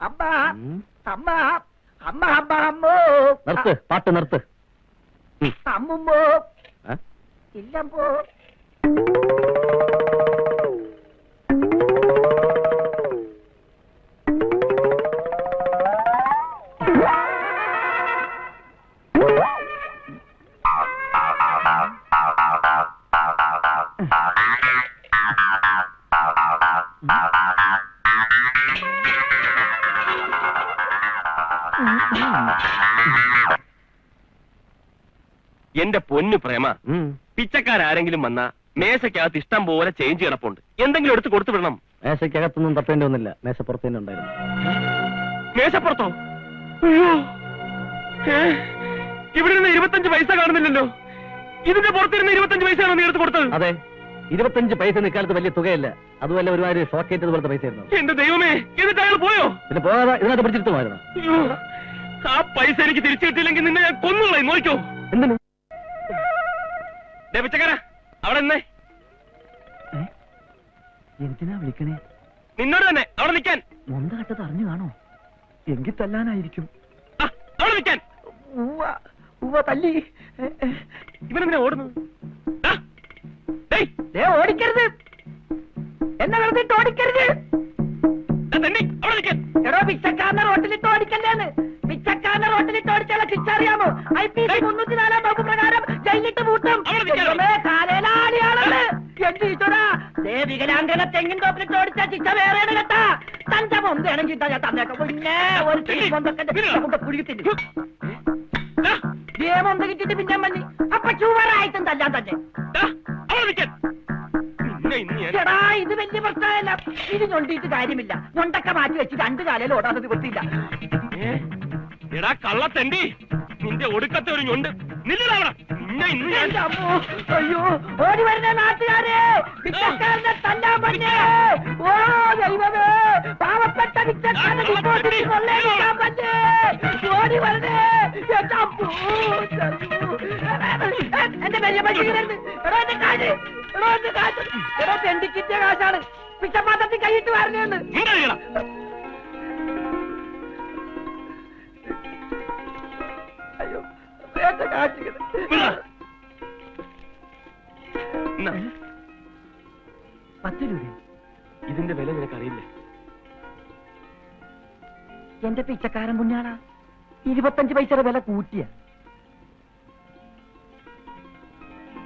അമ്മ അമ്മ അമ്മ അമ്മ അമ്മോ നിർത്ത്, പാട്ട് നിർത്ത്. അമ്മുമ്പോ ഇല്ലമ്പോ എന്റെ പൊന്നു പ്രേമ, പിച്ചക്കാരെങ്കിലും വന്നാ മേശക്കകത്ത് ഇഷ്ടം പോലെ ചേഞ്ച് കിടപ്പുണ്ട്. എന്തെങ്കിലും എടുത്ത് കൊടുത്തു വിടണം. മേശക്കകത്തൊന്നും തപ്പേണ്ടി ഒന്നുമില്ല, മേശപ്പുറത്ത് തന്നെ ഉണ്ടായിരുന്നു. മേശപ്പുറത്തോ? അയ്യോ, ഇവിടെ നിന്ന് 25 പൈസ കാണുന്നില്ലല്ലോ. ഇതിന്റെ പുറത്തിരുന്ന് 25 പൈസയാണോ നീ എടുത്ത് കൊടുത്തത്? അതെ, 25 പൈസ ഇക്കാലത്ത് വലിയ തുകയല്ല. അതുപോലെ ഒരുപാട് ഷോക്കേറ്റ് പോലത്തെ പൈസ ആയിരുന്നു. എന്റെ ദൈവമേ, എന്നിട്ട് അയാൾ പോയോ? പിന്നെ പോകാതെ ഇതിനകത്ത് പിടിച്ചിട്ടുമായിരുന്നു. ആ പൈസ എനിക്ക് തിരിച്ചു കിട്ടിയില്ലെങ്കിൽ നിന്നെ ഞാൻ കൊന്നുകളെ. നോക്കോ എന്തിനു പിച്ചക്കാര അവിടെ നിന്നേ. എന്തിനാ വിളിക്കണേ? നിന്നോട് തന്നെ അവിടെ നിൽക്കാൻ. മൊന്ത കട്ടത് അറിഞ്ഞു കാണോ? എങ്കിൽ തല്ലാനായിരിക്കും. അവിടെ നിൽക്കാൻ. തല്ലി ഇവനെന്തിനാ ഓടുന്നു? ഓടിക്കരുത്, എന്നെ വെറുതെ ഓടിക്കരുത്. അവിടെ നിൽക്കാൻ. എടോ, പിച്ചക്കാരനെ റോട്ടിലിട്ട് ഓടിക്കല്ലേന്ന്. പിച്ചക്കാരനെ റോട്ടിലിട്ട് ഓടിച്ചാൽ ശിക്ഷ അറിയാമോ? IPC 304 വകുപ്പ് പ്രകാരം ജയിലിട്ട് പൂട്ടും. കാലയിലാളിയാണെന്ന് വികലാംഗനെ തെങ്ങിൻ തോപ്പിലിട്ട് ഓടിച്ച ശിക്ഷ വേറെയാണ് കേട്ടാ. തന്റെ മൊന്തയാണെങ്കിൽ ഞാൻ തന്നേക്കാം. പിന്നെ ഒരു കുഴിത്തില്ല മൊന്ത കിട്ടിട്ട് പിന്നെ മഞ്ഞി അപ്പൊ ചുവറായിട്ടും തല്ലാൻ തന്നെ. ചേടാ, ഇത് വലിയ പ്രശ്നമല്ല. ഇത് ഞൊണ്ടിയിട്ട് കാര്യമില്ല. ഞൊണ്ടൊക്കെ മാറ്റി വെച്ച് 2 കാലയിൽ ഓടാനത് പറ്റില്ല. എടാ കള്ളത്തണ്ടി, നിന്റെ ഒടുക്കത്തെ ഒരു ഞൊണ്ട്. അയ്യോ, ഓടി വരുന്ന നാട്ടുകാരെ, പിച്ചക്കാരനെ തല്ലാൻ പറ്റേ. ഓ ദൈവമേ, പാവപ്പെട്ട പിച്ചക്കാരനെ കൊള്ളേക്കാൻ പറ്റേ. ഓടി വരണേ. എന്റെ വലിയ പറ്റിക്കരുത്. എടോ, എന്റെ കാശ്, എടോ, എന്റെ കാശ്, എടോ, തെണ്ടിക്കിറ്റിയ കാശാണ്. പിച്ചപ്പാത്രത്തിൽ കൈയിട്ട് വരണേന്ന്. അയ്യോ, എന്റെ കാശ് 10 രൂപ. ഇതിന്റെ വില നിനക്കറിയില്ലേ? എന്റെ പിച്ചക്കാരൻ പുണ്യാളാ, 25 പൈസയുടെ വില കൂട്ടിയ.